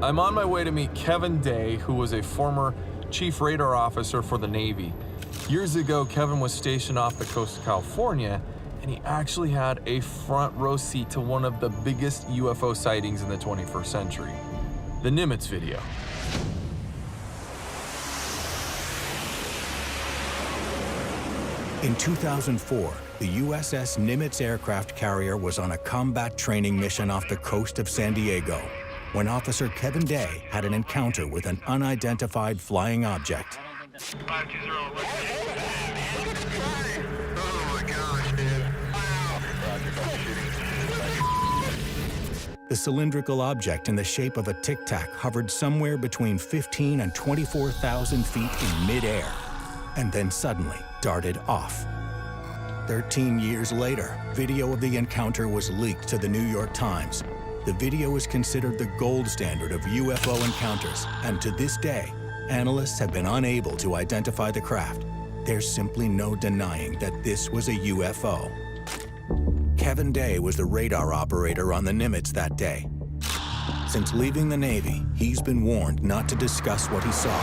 I'm on my way to meet Kevin Day, who was a former chief radar officer for the Navy. Years ago, Kevin was stationed off the coast of California, and he actually had a front row seat to one of the biggest UFO sightings in the 21st century, the Nimitz video. In 2004, the USS Nimitz aircraft carrier was on a combat training mission off the coast of San Diego when Officer Kevin Day had an encounter with an unidentified flying object. 520, oh my gosh, man. The cylindrical object in the shape of a Tic Tac hovered somewhere between 15 and 24,000 feet in midair, and then suddenly darted off. 13 years later, video of the encounter was leaked to the New York Times. The video is considered the gold standard of UFO encounters, and to this day, analysts have been unable to identify the craft. There's simply no denying that this was a UFO. Kevin Day was the radar operator on the Nimitz that day. Since leaving the Navy, he's been warned not to discuss what he saw,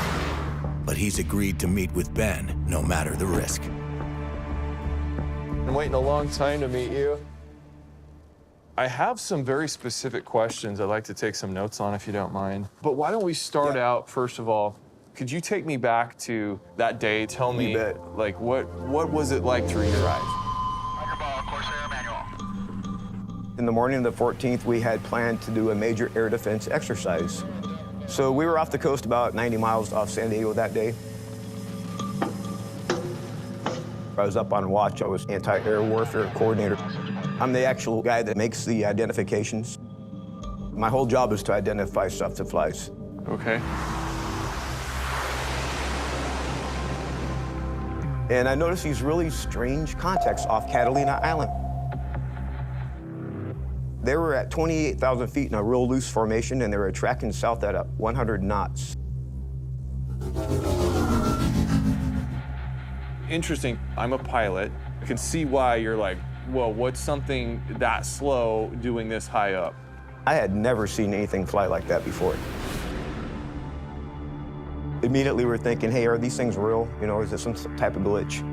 but he's agreed to meet with Ben no matter the risk. I'm waiting a long time to meet you. I have some very specific questions I'd like to take some notes on if you don't mind. But why don't we start out, first of all, could you take me back to that day? Tell me, like, what was it like to read your eyes? In the morning of the 14th, we had planned to do a major air defense exercise. So we were off the coast about 90 miles off San Diego that day. I was up on watch. I was anti-air warfare coordinator. I'm the actual guy that makes the identifications. My whole job is to identify stuff that flies. Okay. And I noticed these really strange contacts off Catalina Island. They were at 28,000 feet in a real loose formation, and they were tracking south at 100 knots. Interesting. I'm a pilot. I can see why you're like, well, what's something that slow doing this high up? I had never seen anything fly like that before. Immediately we're thinking, hey, are these things real? You know, is this some type of glitch?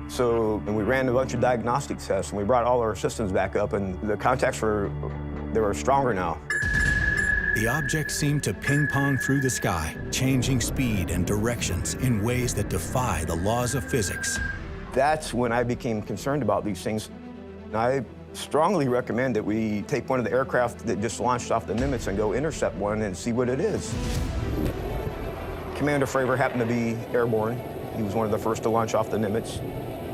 So, and we ran a bunch of diagnostic tests, and we brought all our systems back up, and the contacts were stronger now. The object seemed to ping-pong through the sky, changing speed and directions in ways that defy the laws of physics. That's when I became concerned about these things. I strongly recommend that we take one of the aircraft that just launched off the Nimitz and go intercept one and see what it is. Commander Fravor happened to be airborne. He was one of the first to launch off the Nimitz.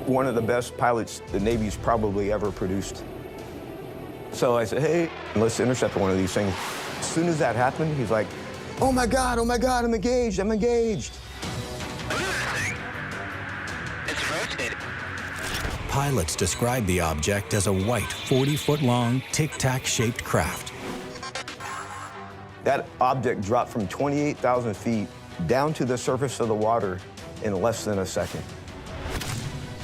One of the best pilots the Navy's probably ever produced. So I said, hey, let's intercept one of these things. As soon as that happened, he's like, oh my God, I'm engaged, I'm engaged. Look at this thing. It's rotating. Pilots described the object as a white, 40-foot-long, Tic Tac-shaped craft. That object dropped from 28,000 feet down to the surface of the water in less than a second.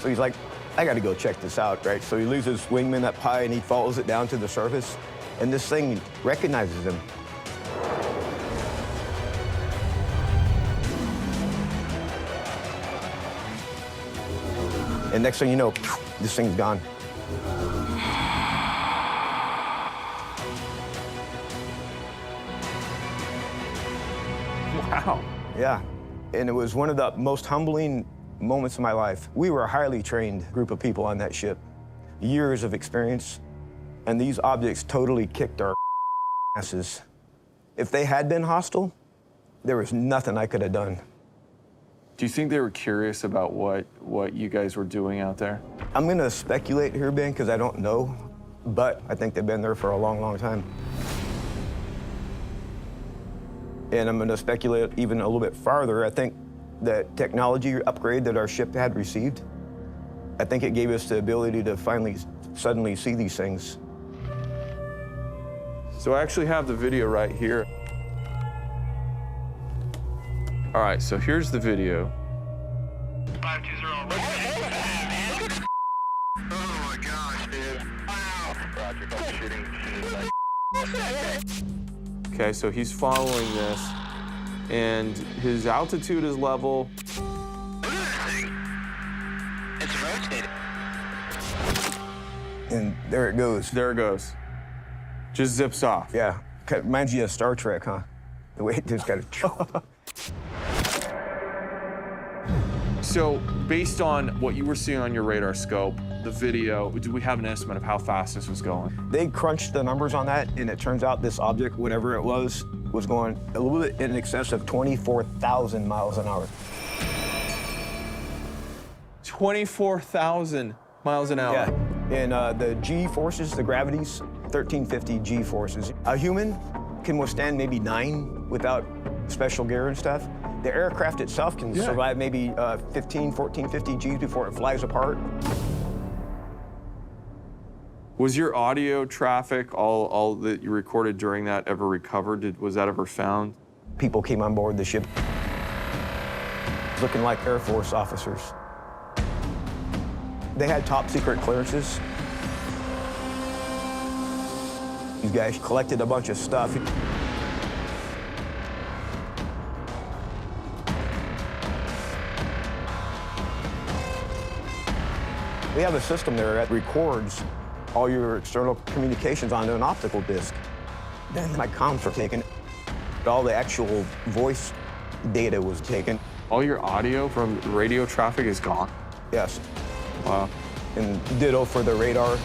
So he's like, I gotta go check this out, right? So he leaves his wingman up high and he follows it down to the surface, and this thing recognizes him. And next thing you know, this thing's gone. Wow. Yeah, and it was one of the most humbling moments of my life. We were a highly trained group of people on that ship, years of experience, and these objects totally kicked our asses. If they had been hostile, there was nothing I could have done. Do you think they were curious about what you guys were doing out there? I'm gonna speculate here, Ben, because I don't know, but I think they've been there for a long, long time. And I'm gonna speculate even a little bit farther. I think that technology upgrade that our ship had received, I think it gave us the ability to finally, suddenly see these things. So I actually have the video right here. All right, so here's the video. 520. Oh my gosh, dude. Wow. Roger, shooting. Okay, so he's following this, and his altitude is level. Look at this thing. It's rotating. And there it goes. There it goes. Just zips off. Yeah, reminds you of Star Trek, huh? The way it just kind of. So, based on what you were seeing on your radar scope, the video, do we have an estimate of how fast this was going? They crunched the numbers on that, and it turns out this object, whatever it was going a little bit in excess of 24,000 miles an hour. 24,000 miles an hour. Yeah, and the G forces, the gravity's 1350 G forces. A human can withstand maybe 9 without special gear and stuff. The aircraft itself can survive maybe 15, 14, 50 Gs before it flies apart. Was your audio traffic, all that you recorded during that, ever recovered? Was that ever found? People came on board the ship looking like Air Force officers. They had top secret clearances. These guys collected a bunch of stuff. We have a system there that records all your external communications onto an optical disc. Then my comms were taken. All the actual voice data was taken. All your audio from radio traffic is gone? Yes. Wow. And ditto for the radar.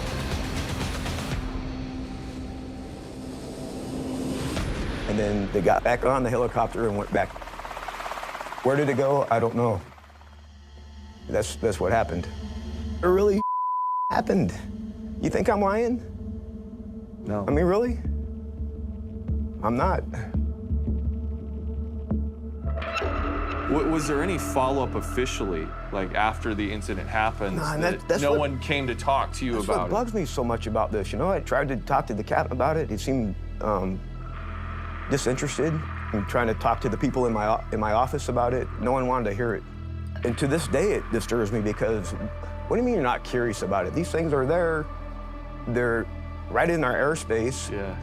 And then they got back on the helicopter and went back. Where did it go? I don't know. That's what happened. It really happened. You think I'm lying? No. I mean, really? I'm not. Was there any follow-up officially, like after the incident happened, Nah, that that's no what- one came to talk to you That's about what it? bugs me so much about this. You know, I tried to talk to the captain about it. He seemed disinterested. I'm trying to talk to the people in my office about it. No one wanted to hear it. And to this day, it disturbs me because what do you mean you're not curious about it? These things are there. They're right in our airspace. Yeah.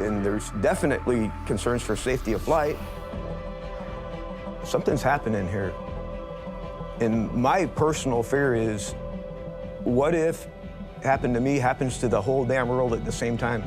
And there's definitely concerns for safety of flight. Something's happening here. And my personal fear is, what if happened to me happens to the whole damn world at the same time?